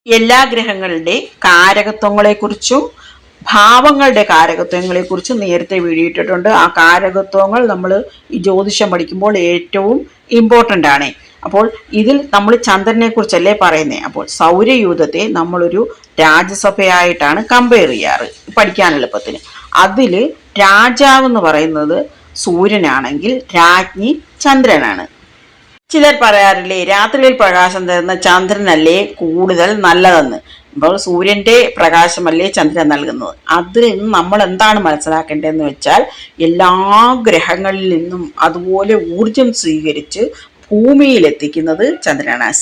എല്ലാ ഗ്രഹങ്ങളുടെ കാരകത്വങ്ങളെക്കുറിച്ചും ഭാവങ്ങളുടെ കാരകത്വങ്ങളെക്കുറിച്ചും നേരത്തെ വീഡിയോ ഇട്ടിട്ടുണ്ട്. ആ കാരകത്വങ്ങൾ നമ്മൾ ഈ ജ്യോതിഷം പഠിക്കുമ്പോൾ ഏറ്റവും ഇമ്പോർട്ടൻ്റ് ആണ്. അപ്പോൾ ഇതിൽ നമ്മൾ ചന്ദ്രനെ കുറിച്ചല്ലേ പറയുന്നത്. അപ്പോൾ സൗരയൂഥത്തെ നമ്മളൊരു രാജ്യസഭയായിട്ടാണ് കമ്പയർ ചെയ്യാറ് പഠിക്കാൻ എളുപ്പത്തിന്. അതിൽ രാജാവ് എന്ന് പറയുന്നത് സൂര്യനാണെങ്കിൽ രാജ്ഞി ചന്ദ്രനാണ്. ചിലർ പറയാറില്ലേ രാത്രിയിൽ പ്രകാശം തരുന്ന ചന്ദ്രനല്ലേ കൂടുതൽ നല്ലതെന്ന്. ഇപ്പോൾ സൂര്യന്റെ പ്രകാശമല്ലേ ചന്ദ്രൻ നൽകുന്നത്. അതിൽ നിന്ന് നമ്മൾ എന്താണ് മനസ്സിലാക്കേണ്ടതെന്ന് വെച്ചാൽ എല്ലാ ഗ്രഹങ്ങളിൽ നിന്നും അതുപോലെ ഊർജം സ്വീകരിച്ച് ഭൂമിയിൽ എത്തിക്കുന്നത് ചന്ദ്രനാണ്.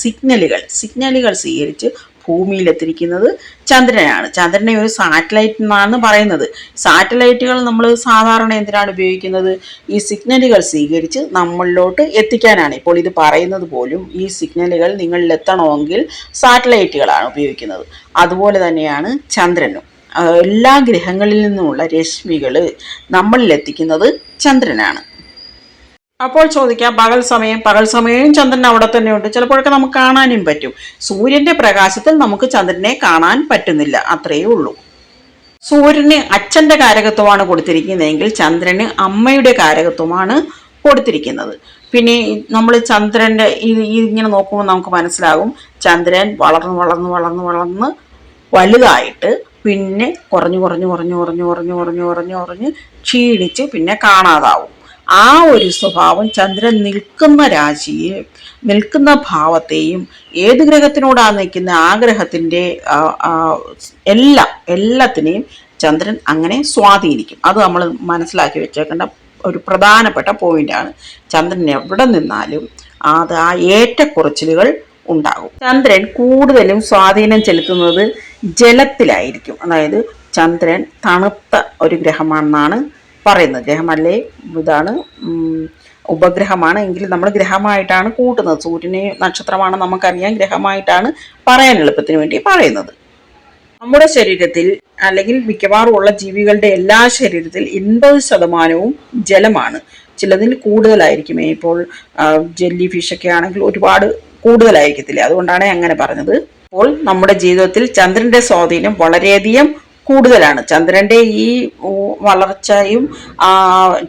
സിഗ്നലുകൾ സ്വീകരിച്ച് ഭൂമിയിൽ എത്തിരിക്കുന്നത് ചന്ദ്രനാണ്. ചന്ദ്രനെ ഒരു സാറ്റലൈറ്റ് എന്നാണ് പറയുന്നത്. സാറ്റലൈറ്റുകൾ നമ്മൾ സാധാരണ എന്തിനാണ് ഉപയോഗിക്കുന്നത്? ഈ സിഗ്നലുകൾ സ്വീകരിച്ച് നമ്മളിലോട്ട് എത്തിക്കാനാണ്. ഇപ്പോൾ ഇത് പറയുന്നത് പോലും ഈ സിഗ്നലുകൾ നിങ്ങളിൽ എത്തണമെങ്കിൽ സാറ്റലൈറ്റുകളാണ് ഉപയോഗിക്കുന്നത്. അതുപോലെ തന്നെയാണ് ചന്ദ്രനും. എല്ലാ ഗ്രഹങ്ങളിൽ നിന്നുമുള്ള രശ്മികൾ നമ്മളിൽ എത്തിക്കുന്നത് ചന്ദ്രനാണ്. അപ്പോൾ ചോദിക്കാം, പകൽ സമയവും ചന്ദ്രൻ അവിടെ തന്നെ ഉണ്ട്. ചിലപ്പോഴൊക്കെ നമുക്ക് കാണാനും പറ്റും. സൂര്യന്റെ പ്രകാശത്തിൽ നമുക്ക് ചന്ദ്രനെ കാണാൻ പറ്റുന്നില്ല, അത്രയേ ഉള്ളൂ. സൂര്യന് അച്ഛന്റെ കാരകത്വമാണ് കൊടുത്തിരിക്കുന്നതെങ്കിൽ ചന്ദ്രന് അമ്മയുടെ കാരകത്വമാണ് കൊടുത്തിരിക്കുന്നത്. പിന്നെ നമ്മൾ ചന്ദ്രന്റെ ഇങ്ങനെ നോക്കുമ്പോൾ നമുക്ക് മനസ്സിലാകും, ചന്ദ്രൻ വളർന്ന് വലുതായിട്ട് പിന്നെ കുറഞ്ഞ് ക്ഷീണിച്ച് പിന്നെ കാണാതാവും. ആ ഒരു സ്വഭാവം ചന്ദ്രൻ നിൽക്കുന്ന ഭാവത്തെയും ഏത് ഗ്രഹത്തിനോടാണ് നിൽക്കുന്ന ആ ഗ്രഹത്തിൻ്റെ എല്ലാത്തിനെയും ചന്ദ്രൻ അങ്ങനെ സ്വാധീനിക്കും. അത് നമ്മൾ മനസ്സിലാക്കി വെച്ചേക്കേണ്ട ഒരു പ്രധാനപ്പെട്ട പോയിന്റാണ്. ചന്ദ്രൻ എവിടെ നിന്നാലും അത് ആ ഏറ്റക്കുറച്ചിലുകൾ ഉണ്ടാകും. ചന്ദ്രൻ കൂടുതലും സ്വാധീനം ചെലുത്തുന്നത് ജലത്തിലായിരിക്കും. അതായത് ചന്ദ്രൻ തണുത്ത ഒരു ഗ്രഹമാണെന്നാണ് പറയുന്നത്. ഗ്രഹമല്ലേ, ഇതാണ് ഉപഗ്രഹമാണ് എങ്കിലും നമ്മൾ ഗ്രഹമായിട്ടാണ് കൂട്ടുന്നത്. സൂര്യനെ നക്ഷത്രമാണ് നമുക്കറിയാം, ഗ്രഹമായിട്ടാണ് പറയാൻ എളുപ്പത്തിന് വേണ്ടി പറയുന്നത്. നമ്മുടെ ശരീരത്തിൽ അല്ലെങ്കിൽ മിക്കവാറും ഉള്ള ജീവികളുടെ എല്ലാ ശരീരത്തിൽ 80% ജലമാണ്. ചിലതിൽ കൂടുതലായിരിക്കും. ഇപ്പോൾ ജെല്ലി ഫിഷൊക്കെ ആണെങ്കിൽ ഒരുപാട് കൂടുതലായിരിക്കത്തില്ലേ, അതുകൊണ്ടാണ് അങ്ങനെ പറഞ്ഞത്. അപ്പോൾ നമ്മുടെ ജീവിതത്തിൽ ചന്ദ്രന്റെ സ്വാധീനം വളരെയധികം കൂടുതലാണ്. ചന്ദ്രന്റെ ഈ വളർച്ചയും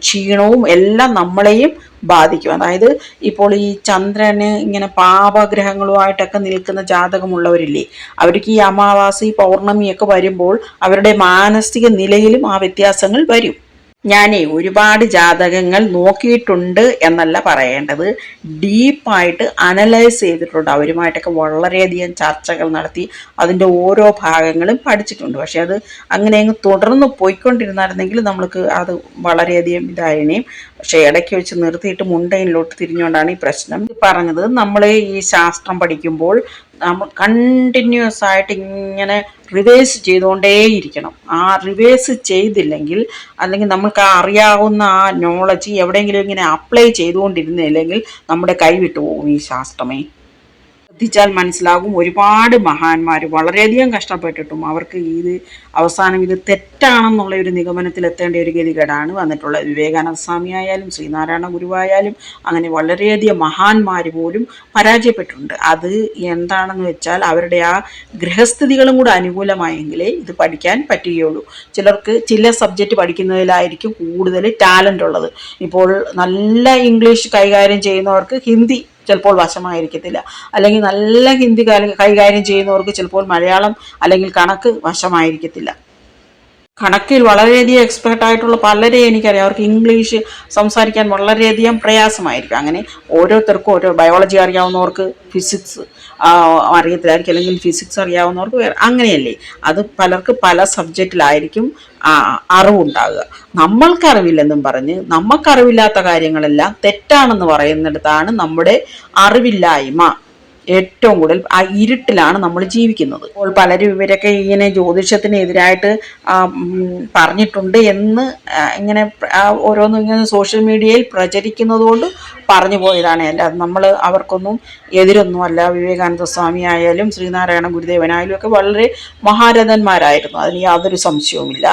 ക്ഷീണവും എല്ലാം നമ്മളെയും ബാധിക്കും. അതായത് ഇപ്പോൾ ഈ ചന്ദ്രന് ഇങ്ങനെ പാപഗ്രഹങ്ങളുമായിട്ടൊക്കെ നിൽക്കുന്ന ജാതകമുള്ളവരില്ലേ, അവർക്ക് ഈ അമാവാസി പൗർണമിയൊക്കെ വരുമ്പോൾ അവരുടെ മാനസിക നിലയിലും ആ വ്യത്യാസങ്ങൾ വരും. ഞാനേ ഒരുപാട് ജാതകങ്ങൾ നോക്കിയിട്ടുണ്ട് എന്നല്ല പറയേണ്ടത്, ഡീപ്പായിട്ട് അനലൈസ് ചെയ്തിട്ടുണ്ട്. അവരുമായിട്ടൊക്കെ വളരെയധികം ചർച്ചകൾ നടത്തി അതിൻ്റെ ഓരോ ഭാഗങ്ങളും പഠിച്ചിട്ടുണ്ട്. പക്ഷെ അത് അങ്ങനെ അങ്ങ് തുടർന്ന് പോയിക്കൊണ്ടിരുന്നായിരുന്നെങ്കിൽ നമ്മൾക്ക് അത് വളരെയധികം ഇതായതിനെയും. പക്ഷെ ഇടയ്ക്ക് വെച്ച് നിർത്തിയിട്ട് മുണ്ടയിലോട്ട് തിരിഞ്ഞുകൊണ്ടാണ് ഈ പ്രശ്നം പറഞ്ഞത്. നമ്മൾ ഈ ശാസ്ത്രം പഠിക്കുമ്പോൾ നമ്മൾ കണ്ടിന്യൂസ് ആയിട്ട് ഇങ്ങനെ റിവേഴ്സ് ചെയ്തുകൊണ്ടേയിരിക്കണം. ആ റിവേഴ്സ് ചെയ്തില്ലെങ്കിൽ അല്ലെങ്കിൽ നമുക്ക് അറിയാവുന്ന ആ നോളജ് എവിടെയെങ്കിലും ഇങ്ങനെ അപ്ലൈ ചെയ്തുകൊണ്ടിരുന്നില്ലെങ്കിൽ നമ്മുടെ കൈവിട്ടു പോകും ഈ ശാസ്ത്രമേ. ശ്രദ്ധിച്ചാൽ മനസ്സിലാകും, ഒരുപാട് മഹാന്മാർ വളരെയധികം കഷ്ടപ്പെട്ടിട്ടും അവർക്ക് അവസാനം ഇത് തെറ്റാണെന്നുള്ള ഒരു നിഗമനത്തിൽ എത്തേണ്ട ഒരു ഗതികേടാണ് വന്നിട്ടുള്ളത്. വിവേകാനന്ദ സ്വാമി ആയാലും ശ്രീനാരായണ ഗുരുവായാലും അങ്ങനെ വളരെയധികം മഹാന്മാർ പോലും പരാജയപ്പെട്ടിട്ടുണ്ട്. അത് എന്താണെന്ന് വെച്ചാൽ അവരുടെ ആ ഗ്രഹസ്ഥിതികളും കൂടെ അനുകൂലമായെങ്കിലേ ഇത് പഠിക്കാൻ പറ്റുകയുള്ളൂ. ചിലർക്ക് ചില സബ്ജക്റ്റ് പഠിക്കുന്നതിലായിരിക്കും കൂടുതൽ ടാലൻ്റ് ഉള്ളത്. ഇപ്പോൾ നല്ല ഇംഗ്ലീഷ് കൈകാര്യം ചെയ്യുന്നവർക്ക് ഹിന്ദി ചിലപ്പോൾ വശമായിരിക്കത്തില്ല. അല്ലെങ്കിൽ നല്ല ഹിന്ദി കൈകാര്യം ചെയ്യുന്നവർക്ക് ചിലപ്പോൾ മലയാളം അല്ലെങ്കിൽ കണക്ക് വശമായിരിക്കത്തില്ല. കണക്കിൽ വളരെയധികം എക്സ്പേർട്ടായിട്ടുള്ള പലരെയും എനിക്കറിയാം. അവർക്ക് ഇംഗ്ലീഷ് സംസാരിക്കാൻ വളരെയധികം പ്രയാസമായിരിക്കും. അങ്ങനെ ഓരോരുത്തർക്കും ഓരോ ബയോളജി അറിയാവുന്നവർക്ക് ഫിസിക്സ് അറിയത്തില്ലായിരിക്കും, അല്ലെങ്കിൽ ഫിസിക്സ് അറിയാവുന്നവർക്ക് വേറെ, അങ്ങനെയല്ലേ. അത് പലർക്ക് പല സബ്ജക്റ്റിലായിരിക്കും അറിവുണ്ടാകുക. നമ്മൾക്കറിവില്ലെന്നും പറഞ്ഞ് നമുക്കറിവില്ലാത്ത കാര്യങ്ങളെല്ലാം തെറ്റാണെന്ന് പറയുന്നിടത്താണ് നമ്മുടെ അറിവില്ലായ്മ ഏറ്റവും കൂടുതൽ. ആ ഇരുട്ടിലാണ് നമ്മൾ ജീവിക്കുന്നത്. അപ്പോൾ പലരും ഇവരൊക്കെ ഇങ്ങനെ ജ്യോതിഷത്തിനെതിരായിട്ട് പറഞ്ഞിട്ടുണ്ട് എന്ന് ഇങ്ങനെ ഓരോന്നും ഇങ്ങനെ സോഷ്യൽ മീഡിയയിൽ പ്രചരിക്കുന്നത് കൊണ്ട് പറഞ്ഞു പോയതാണ്. അല്ലാതെ നമ്മൾ അവർക്കൊന്നും എതിരൊന്നും അല്ല. വിവേകാനന്ദ സ്വാമി ആയാലും ശ്രീനാരായണ ഗുരുദേവനായാലും ഒക്കെ വളരെ മഹാരഥന്മാരായിരുന്നു, അതിന് യാതൊരു സംശയവുമില്ല.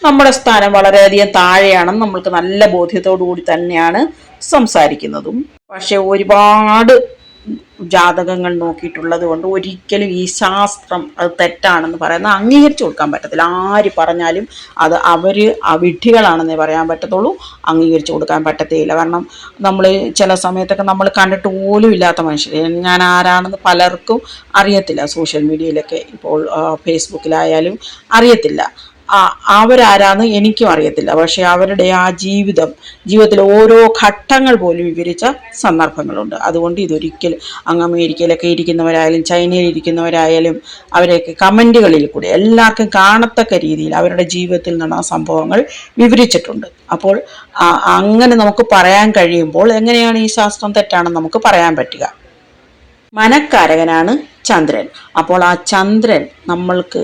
നമ്മുടെ സ്ഥാനം വളരെയധികം താഴെയാണെന്ന് നമ്മൾക്ക് നല്ല ബോധ്യത്തോടു കൂടി തന്നെയാണ് സംസാരിക്കുന്നതും. പക്ഷെ ഒരുപാട് ജാതകങ്ങൾ നോക്കിയിട്ടുള്ളത് കൊണ്ട് ഒരിക്കലും ഈ ശാസ്ത്രം അത് തെറ്റാണെന്ന് പറയുന്നത് അംഗീകരിച്ചു കൊടുക്കാൻ പറ്റത്തില്ല. ആര് പറഞ്ഞാലും അത് അവർ വിഡ്ഢികളാണെന്നേ പറയാൻ പറ്റത്തുള്ളൂ, അംഗീകരിച്ചു കൊടുക്കാൻ പറ്റത്തേയില്ല. കാരണം നമ്മൾ ചില സമയത്തൊക്കെ നമ്മൾ കണ്ടിട്ട് പോലും ഇല്ലാത്ത മനുഷ്യർ, ഞാൻ ആരാണെന്ന് പലർക്കും അറിയത്തില്ല. സോഷ്യൽ മീഡിയയിലൊക്കെ ഇപ്പോൾ ഫേസ്ബുക്കിലായാലും അറിയത്തില്ല അവരാരാന്ന് എനിക്കും അറിയത്തില്ല. പക്ഷെ അവരുടെ ആ ജീവിതത്തിലെ ഓരോ ഘട്ടങ്ങൾ പോലും വിവരിച്ച സന്ദർഭങ്ങളുണ്ട്. അതുകൊണ്ട് ഇതൊരിക്കലും അങ്ങ് അമേരിക്കയിലൊക്കെ ഇരിക്കുന്നവരായാലും ചൈനയിൽ ഇരിക്കുന്നവരായാലും അവരെയൊക്കെ കമൻറ്റുകളിൽ കൂടി എല്ലാവർക്കും കാണത്തക്ക രീതിയിൽ അവരുടെ ജീവിതത്തിൽ നടന്ന സംഭവങ്ങൾ വിവരിച്ചിട്ടുണ്ട്. അപ്പോൾ അങ്ങനെ നമുക്ക് പറയാൻ കഴിയുമ്പോൾ എങ്ങനെയാണ് ഈ ശാസ്ത്രം തെറ്റാണെന്ന് നമുക്ക് പറയാൻ പറ്റുക? മനക്കാരകനാണ് ചന്ദ്രൻ. അപ്പോൾ ആ ചന്ദ്രൻ നമ്മൾക്ക്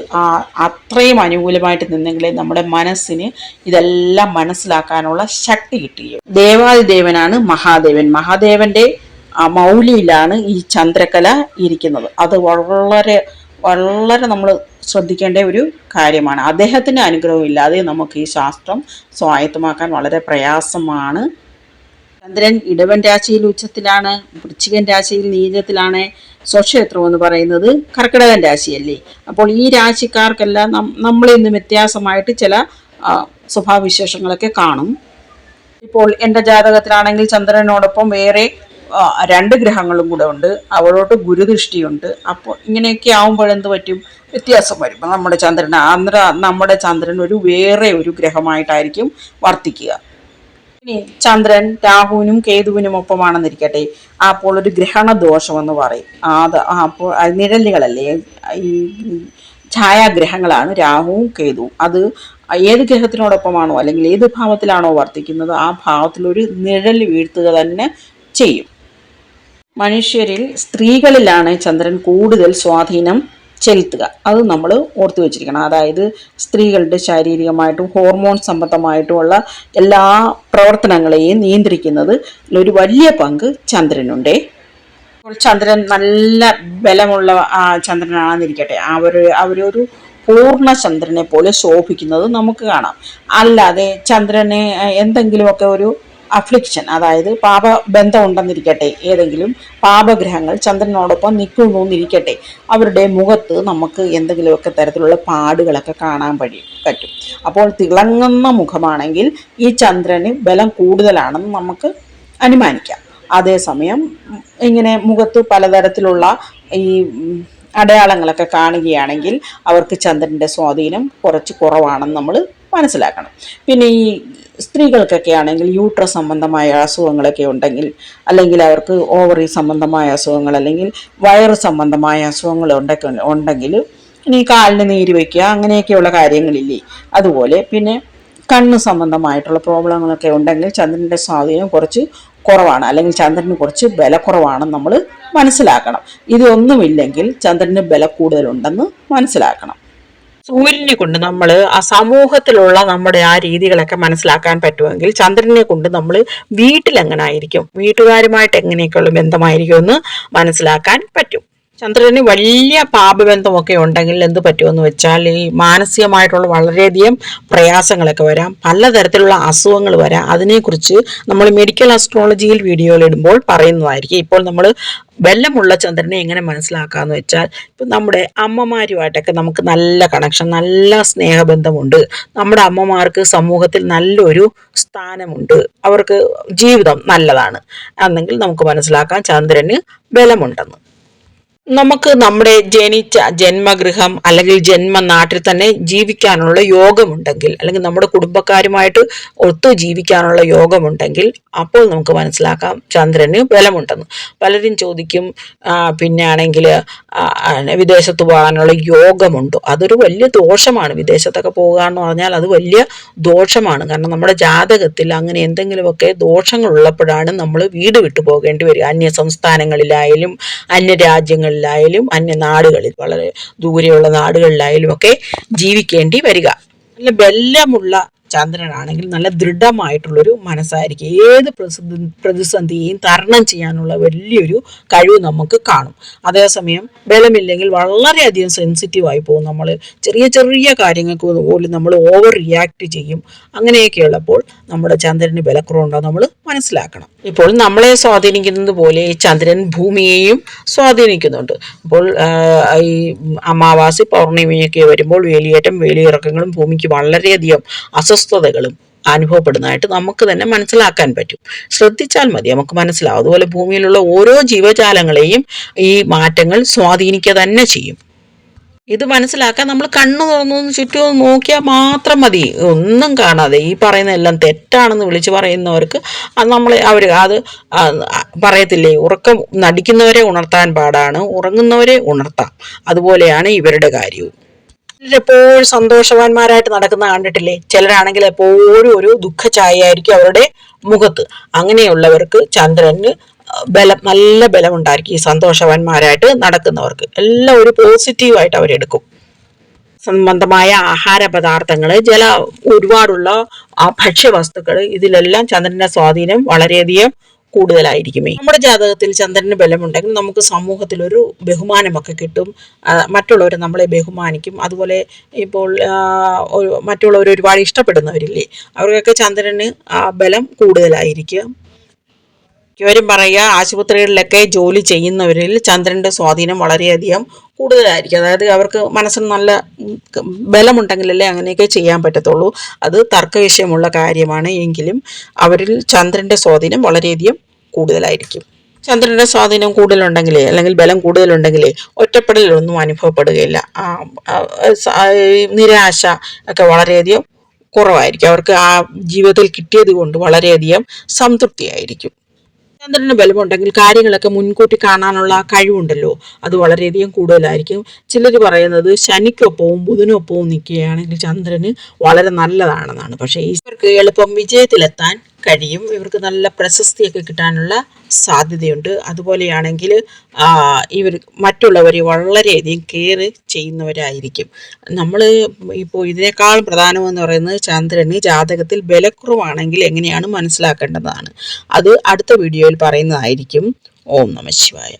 അത്രയും അനുകൂലമായിട്ട് നിന്നെങ്കിലേ നമ്മുടെ മനസ്സിന് ഇതെല്ലാം മനസ്സിലാക്കാനുള്ള ശക്തി കിട്ടുകയും. ദേവാദിദേവനാണ് മഹാദേവൻ. മഹാദേവന്റെ മൗലിയിലാണ് ഈ ചന്ദ്രകല ഇരിക്കുന്നത്. അത് വളരെ വളരെ നമ്മൾ ശ്രദ്ധിക്കേണ്ട ഒരു കാര്യമാണ്. അദ്ദേഹത്തിൻ്റെ അനുഗ്രഹം ഇല്ലാതെ നമുക്ക് ഈ ശാസ്ത്രം സ്വായത്തമാക്കാൻ വളരെ പ്രയാസമാണ്. ചന്ദ്രൻ ഇടവൻ രാശിയിൽ ഉച്ചത്തിലാണ്, വൃശ്ചികൻ രാശിയിൽ നീചത്തിലാണ്, സ്വക്ഷേത്രം എന്ന് പറയുന്നത് കർക്കിടകൻ രാശിയല്ലേ. അപ്പോൾ ഈ രാശിക്കാർക്കെല്ലാം നമ്മളിൽ നിന്ന് വ്യത്യാസമായിട്ട് ചില സ്വഭാവവിശേഷങ്ങളൊക്കെ കാണും. ഇപ്പോൾ എൻ്റെ ജാതകത്തിലാണെങ്കിൽ ചന്ദ്രനോടൊപ്പം വേറെ 2 ഗ്രഹങ്ങളും കൂടെ ഉണ്ട്, അവളോട്ട് ഗുരുദൃഷ്ടിയുണ്ട്. അപ്പോൾ ഇങ്ങനെയൊക്കെ ആവുമ്പോഴെന്ത് പറ്റും? വ്യത്യാസം വരും. നമ്മുടെ ചന്ദ്രൻ വേറെ ഒരു ഗ്രഹമായിട്ടായിരിക്കും വർത്തിക്കുക. ഇനി ചന്ദ്രൻ രാഹുവിനും കേതുവിനും ഒപ്പമാണെന്നിരിക്കട്ടെ, അപ്പോൾ ഒരു ഗ്രഹണ ദോഷമെന്ന് പറയും. അപ്പോൾ നിഴലുകളല്ലേ, ഈ ഛായാഗ്രഹങ്ങളാണ് രാഹുവും കേതുവും. അത് ഏത് ഗ്രഹത്തിനോടൊപ്പമാണോ അല്ലെങ്കിൽ ഏത് ഭാവത്തിലാണോ വർത്തിക്കുന്നത് ആ ഭാവത്തിലൊരു നിഴൽ വീഴ്ത്തുക തന്നെ ചെയ്യും. മനുഷ്യരിൽ സ്ത്രീകളിലാണ് ചന്ദ്രൻ കൂടുതൽ സ്വാധീനം ചെലുത്തുക. അത് നമ്മൾ ഓർത്തു വെച്ചിരിക്കണം. അതായത് സ്ത്രീകളുടെ ശാരീരികമായിട്ടും ഹോർമോൺ സംബന്ധമായിട്ടുമുള്ള എല്ലാ പ്രവർത്തനങ്ങളെയും നിയന്ത്രിക്കുന്നത് ഒരു വലിയ പങ്ക് ചന്ദ്രനുണ്ടേ. അപ്പോൾ ചന്ദ്രൻ നല്ല ബലമുള്ള ചന്ദ്രനാണെന്നിരിക്കട്ടെ, അവരൊരു പൂർണ്ണ ചന്ദ്രനെ പോലെ ശോഭിക്കുന്നത് നമുക്ക് കാണാം. അല്ലാതെ ചന്ദ്രനെ എന്തെങ്കിലുമൊക്കെ ഒരു അഫ്ലിക്ഷൻ, അതായത് പാപബന്ധം ഉണ്ടെന്നിരിക്കട്ടെ, ഏതെങ്കിലും പാപഗ്രഹങ്ങൾ ചന്ദ്രനോടൊപ്പം നിൽക്കുന്നു എന്നിരിക്കട്ടെ, അവരുടെ മുഖത്ത് നമുക്ക് എന്തെങ്കിലുമൊക്കെ തരത്തിലുള്ള പാടുകളൊക്കെ കാണാൻ പറ്റും. അപ്പോൾ തിളങ്ങുന്ന മുഖമാണെങ്കിൽ ഈ ചന്ദ്രന് ബലം കൂടുതലാണെന്ന് നമുക്ക് അനുമാനിക്കാം. അതേസമയം ഇങ്ങനെ മുഖത്ത് പലതരത്തിലുള്ള ഈ അടയാളങ്ങളൊക്കെ കാണുകയാണെങ്കിൽ അവർക്ക് ചന്ദ്രൻ്റെ സ്വാധീനം കുറച്ച് കുറവാണെന്ന് നമ്മൾ മനസ്സിലാക്കണം. പിന്നെ ഈ സ്ത്രീകൾക്കൊക്കെ ആണെങ്കിൽ യൂട്രസ് സംബന്ധമായ അസുഖങ്ങളൊക്കെ ഉണ്ടെങ്കിൽ, അല്ലെങ്കിൽ അവർക്ക് ഓവറി സംബന്ധമായ അസുഖങ്ങൾ, അല്ലെങ്കിൽ വയറ് സംബന്ധമായ അസുഖങ്ങൾ ഉണ്ടെങ്കിൽ ഇനി കാലിന് നീര് വയ്ക്കുക, അങ്ങനെയൊക്കെയുള്ള കാര്യങ്ങളില്ലേ. അതുപോലെ പിന്നെ കണ്ണ് സംബന്ധമായിട്ടുള്ള പ്രോബ്ലങ്ങളൊക്കെ ഉണ്ടെങ്കിൽ ചന്ദ്രൻ്റെ സ്വാധീനം കുറച്ച് കുറവാണ്, അല്ലെങ്കിൽ ചന്ദ്രന് കുറച്ച് ബലക്കുറവാണെന്ന് നമ്മൾ മനസ്സിലാക്കണം. ഇതൊന്നുമില്ലെങ്കിൽ ചന്ദ്രന് ബല കൂടുതലുണ്ടെന്ന് മനസ്സിലാക്കണം. സൂര്യനെ കൊണ്ട് നമ്മൾ ആ സമൂഹത്തിലുള്ള നമ്മുടെ ആ രീതികളൊക്കെ മനസ്സിലാക്കാൻ പറ്റുമെങ്കിൽ ചന്ദ്രനെ കൊണ്ട് നമ്മൾ വീട്ടിലെങ്ങനെ ആയിരിക്കും, വീട്ടുകാരുമായിട്ട് എങ്ങനെയൊക്കെയുള്ള ബന്ധമായിരിക്കും എന്ന് മനസ്സിലാക്കാൻ പറ്റും. ചന്ദ്രന് വലിയ പാപബന്ധമൊക്കെ ഉണ്ടെങ്കിൽ എന്ത് പറ്റുമെന്ന് വെച്ചാൽ ഈ മാനസികമായിട്ടുള്ള വളരെയധികം പ്രയാസങ്ങളൊക്കെ വരാം, പലതരത്തിലുള്ള അസുഖങ്ങൾ വരാം. അതിനെക്കുറിച്ച് നമ്മൾ മെഡിക്കൽ അസ്ട്രോളജിയിൽ വീഡിയോയിലിടുമ്പോൾ പറയുന്നതായിരിക്കും. ഇപ്പോൾ നമ്മൾ ബലമുള്ള ചന്ദ്രനെ എങ്ങനെ മനസ്സിലാക്കാമെന്ന് വെച്ചാൽ, ഇപ്പം നമ്മുടെ അമ്മമാരുമായിട്ടൊക്കെ നമുക്ക് നല്ല കണക്ഷൻ, നല്ല സ്നേഹബന്ധമുണ്ട്, നമ്മുടെ അമ്മമാർക്ക് സമൂഹത്തിൽ നല്ലൊരു സ്ഥാനമുണ്ട്, അവർക്ക് ജീവിതം നല്ലതാണ് എന്നെങ്കിൽ നമുക്ക് മനസ്സിലാക്കാം ചന്ദ്രന് ബലമുണ്ടെന്ന്. നമുക്ക് നമ്മുടെ ജനിച്ച ജന്മഗൃഹം അല്ലെങ്കിൽ ജന്മനാട്ടിൽ തന്നെ ജീവിക്കാനുള്ള യോഗമുണ്ടെങ്കിൽ, അല്ലെങ്കിൽ നമ്മുടെ കുടുംബക്കാരുമായിട്ട് ഒത്തു ജീവിക്കാനുള്ള യോഗമുണ്ടെങ്കിൽ അപ്പോൾ നമുക്ക് മനസ്സിലാക്കാം ചന്ദ്രന് ബലമുണ്ടെന്ന്. പലരും ചോദിക്കും, പിന്നെ ആണെങ്കിൽ വിദേശത്ത് പോകാനുള്ള യോഗമുണ്ടോ? അതൊരു വലിയ ദോഷമാണ്. വിദേശത്തൊക്കെ പോകുക എന്ന് പറഞ്ഞാൽ അത് വലിയ ദോഷമാണ്. കാരണം നമ്മുടെ ജാതകത്തിൽ അങ്ങനെ എന്തെങ്കിലുമൊക്കെ ദോഷങ്ങൾ ഉള്ളപ്പോഴാണ് നമ്മൾ വീട് വിട്ടു പോകേണ്ടി വരിക. അന്യ സംസ്ഥാനങ്ങളിലായാലും അന്യരാജ്യങ്ങളിലായാലും അന്യനാടുകളിൽ, വളരെ ദൂരെയുള്ള നാടുകളിലായാലും ഒക്കെ ജീവിക്കേണ്ടി വരിക. നല്ല ബലമുള്ള ചന്ദ്രനാണെങ്കിൽ നല്ല ദൃഢമായിട്ടുള്ളൊരു മനസ്സായിരിക്കും. ഏത് പ്രതിസന്ധിയെയും തരണം ചെയ്യാനുള്ള വലിയൊരു കഴിവ് നമുക്ക് കാണും. അതേസമയം ബലമില്ലെങ്കിൽ വളരെയധികം സെൻസിറ്റീവായി പോകും. നമ്മൾ ചെറിയ ചെറിയ കാര്യങ്ങൾക്ക് പോലും നമ്മൾ ഓവർ റിയാക്ട് ചെയ്യും. അങ്ങനെയൊക്കെയുള്ളപ്പോൾ നമ്മുടെ ചന്ദ്രന് ബലക്കുറവുണ്ടാകും നമ്മൾ മനസ്സിലാക്കണം. ഇപ്പോൾ നമ്മളെ സ്വാധീനിക്കുന്നത് പോലെ ചന്ദ്രൻ ഭൂമിയെയും സ്വാധീനിക്കുന്നുണ്ട്. അപ്പോൾ ഈ അമാവാസി പൗർണിമയൊക്കെ വരുമ്പോൾ വേലിയേറ്റം വേലിയിറക്കങ്ങളും ഭൂമിക്ക് വളരെയധികം അസ്വസ്ഥതകളും അനുഭവപ്പെടുന്നതായിട്ട് നമുക്ക് തന്നെ മനസ്സിലാക്കാൻ പറ്റും. ശ്രദ്ധിച്ചാൽ മതി, നമുക്ക് മനസ്സിലാവും. അതുപോലെ ഭൂമിയിലുള്ള ഓരോ ജീവജാലങ്ങളെയും ഈ മാറ്റങ്ങൾ സ്വാധീനിക്കുക തന്നെ ചെയ്യും. ഇത് മനസ്സിലാക്കാൻ നമ്മൾ കണ്ണു തുറന്നു ചുറ്റും നോക്കിയാൽ മാത്രം മതി. ഒന്നും കാണാതെ ഈ പറയുന്ന എല്ലാം തെറ്റാണെന്ന് വിളിച്ചു പറയുന്നവർക്ക് അവർ അത് പറയത്തില്ലേ, ഉറക്കം നടിക്കുന്നവരെ ഉണർത്താൻ പാടാണ്, ഉറങ്ങുന്നവരെ ഉണർത്താം. അതുപോലെയാണ് ഇവരുടെ കാര്യവും. എപ്പോഴും സന്തോഷവാന്മാരായിട്ട് നടക്കുന്ന കണ്ടിട്ടില്ലേ? ചിലരാണെങ്കിൽ എപ്പോഴും ഒരു ദുഃഖഛായയായിരിക്കും അവരുടെ മുഖത്ത്. അങ്ങനെയുള്ളവർക്ക് ചന്ദ്രന് നല്ല ബലമുണ്ടായിരിക്കും. ഈ സന്തോഷവാന്മാരായിട്ട് നടക്കുന്നവർക്ക് എല്ലാം ഒരു പോസിറ്റീവായിട്ട് അവരെടുക്കും. സംബന്ധമായ ആഹാര പദാർത്ഥങ്ങൾ, ഒരുപാടുള്ള ഭക്ഷ്യവസ്തുക്കൾ, ഇതിലെല്ലാം ചന്ദ്രന്റെ സ്വാധീനം വളരെയധികം കൂടുതലായിരിക്കുമേ. നമ്മുടെ ജാതകത്തിൽ ചന്ദ്രന് ബലമുണ്ടെങ്കിൽ നമുക്ക് സമൂഹത്തിൽ ഒരു ബഹുമാനമൊക്കെ കിട്ടും. മറ്റുള്ളവർ നമ്മളെ ബഹുമാനിക്കും. അതുപോലെ ഇപ്പോൾ മറ്റുള്ളവർ ഒരുപാട് ഇഷ്ടപ്പെടുന്നവരില്ലേ, അവർക്കൊക്കെ ചന്ദ്രന് ബലം കൂടുതലായിരിക്കും. മിക്കവരും പറയുക ആശുപത്രികളിലൊക്കെ ജോലി ചെയ്യുന്നവരിൽ ചന്ദ്രൻ്റെ സ്വാധീനം വളരെയധികം കൂടുതലായിരിക്കും. അതായത് അവർക്ക് മനസ്സിന് നല്ല ബലമുണ്ടെങ്കിലല്ലേ അങ്ങനെയൊക്കെ ചെയ്യാൻ പറ്റത്തുള്ളൂ. അത് തർക്കവിഷയമുള്ള കാര്യമാണ്. എങ്കിലും അവരിൽ ചന്ദ്രൻ്റെ സ്വാധീനം വളരെയധികം കൂടുതലായിരിക്കും. ചന്ദ്രൻ്റെ സ്വാധീനം കൂടുതലുണ്ടെങ്കിലേ, അല്ലെങ്കിൽ ബലം കൂടുതലുണ്ടെങ്കിലേ ഒറ്റപ്പെടലൊന്നും അനുഭവപ്പെടുകയില്ല. നിരാശ ഒക്കെ വളരെയധികം കുറവായിരിക്കും. അവർക്ക് ആ ജീവിതത്തിൽ കിട്ടിയത് കൊണ്ട് വളരെയധികം സംതൃപ്തിയായിരിക്കും. ചന്ദ്രന് ബലമുണ്ടെങ്കിൽ കാര്യങ്ങളൊക്കെ മുൻകൂട്ടി കാണാനുള്ള കഴിവുണ്ടല്ലോ, അത് വളരെയധികം കൂടുതലായിരിക്കും. ചിലർ പറയുന്നത് ശനിക്കൊപ്പവും ബുധനൊപ്പവും നിൽക്കുകയാണെങ്കിൽ ചന്ദ്രന് വളരെ നല്ലതാണെന്നാണ്. പക്ഷേ ഇവർക്ക് എളുപ്പം വിജയത്തിലെത്താൻ കഴിയും. ഇവർക്ക് നല്ല പ്രശസ്തിയൊക്കെ കിട്ടാനുള്ള സാധ്യതയുണ്ട്. അതുപോലെയാണെങ്കിൽ ഇവർ മറ്റുള്ളവരെ വളരെയധികം കെയർ ചെയ്യുന്നവരായിരിക്കും. നമ്മൾ ഇപ്പോൾ ഇതിനേക്കാളും പ്രധാനമെന്ന് പറയുന്നത് ചന്ദ്രന് ജാതകത്തിൽ ബലക്കുറവാണെങ്കിൽ എങ്ങനെയാണ് മനസ്സിലാക്കേണ്ടതാണ്. അത് അടുത്ത വീഡിയോയിൽ പറയുന്നതായിരിക്കും. ഓം നമഃ ശിവായ.